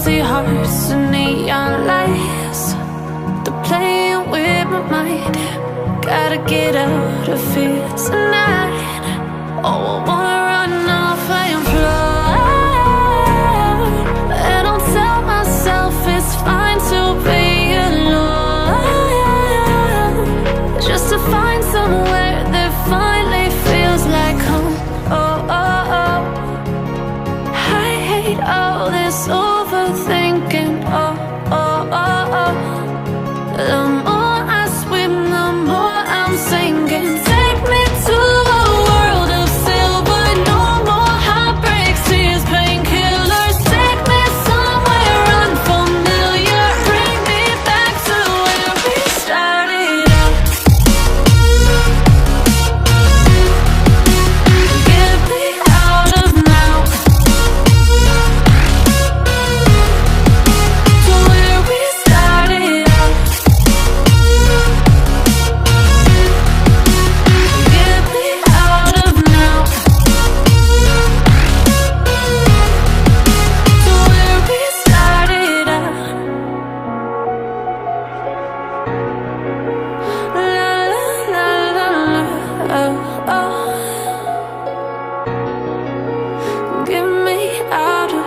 Empty hearts and neon lights, they're playing with my mind. Gotta get out of here tonight. Oh, I wanna run off and fly, and I'll tell myself it's fine to be alone, just to find somewhere that finally feels like home. Oh, oh, oh. I hate all this overthinking. Oh, oh, oh, oh. The more I swim, the more I'm sinking. Take me to a world of silver. No more heartbreaks, tears, painkillers. Take me somewhere unfamiliar. Bring me back to where we started out. Get me out of now, to where we started out. Get me out of now, to where we started out. La la la la la, oh, oh. Get me out of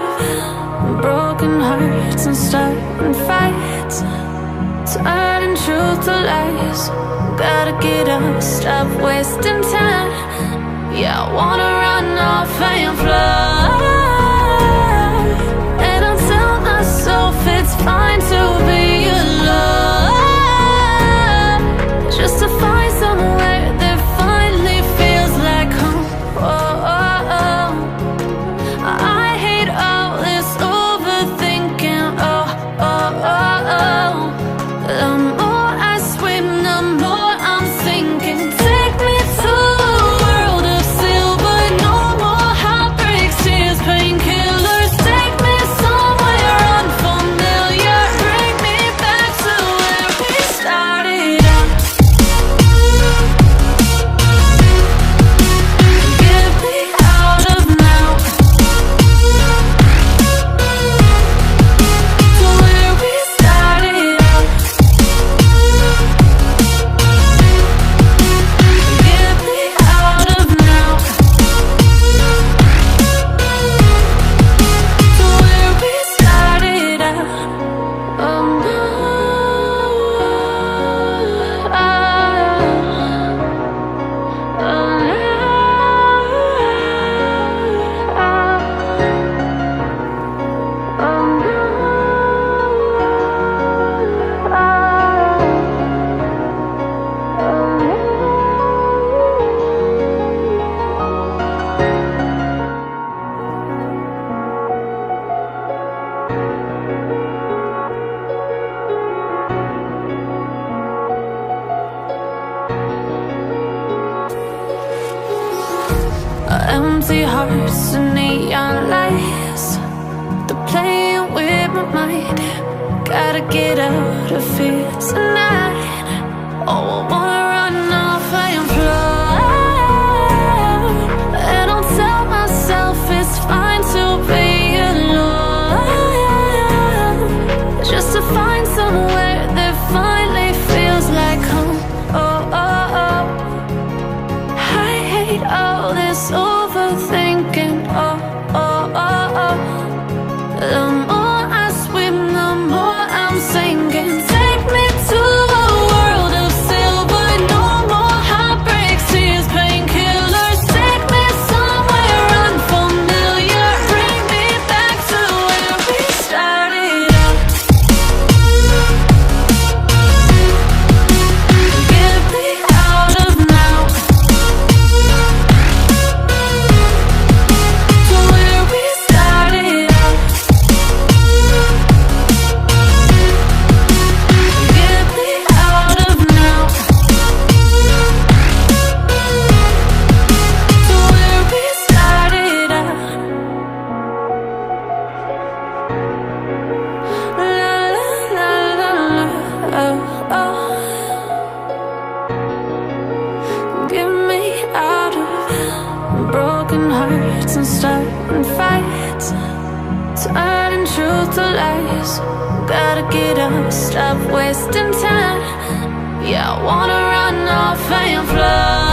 broken hearts and starting fights, turning truth to lies. Gotta get up, stop wasting time. Yeah, I wanna run off and fly, and I'll tell myself it's fine to be alone, just to find somewhere that finally feels like home. Oh, oh, oh. I hate all this overthinking. Oh, oh, oh, oh. The more I swim, the more I'm sinking. Take me to a world of silver. No more heartbreaks, tears, painkillers. Take me somewhere unfamiliar. Bring me back to where we started out. Get me out of now, to where we started out. Get me out of now, to where we started out. Oh no, empty hearts and neon lights, they're playing with my mind. Gotta get out of here tonight. Oh, I wanna run off and fly, and I'll tell myself it's fine to be alone, just to find somewhere that finally feels like home. Oh, oh, oh. I hate all this overthinking. Oh, oh, oh, oh. The more I swim, the more I'm sinking. Take me to a world of silver. to lies. Gotta get up, stop wasting time. Yeah, I wanna run off and fly.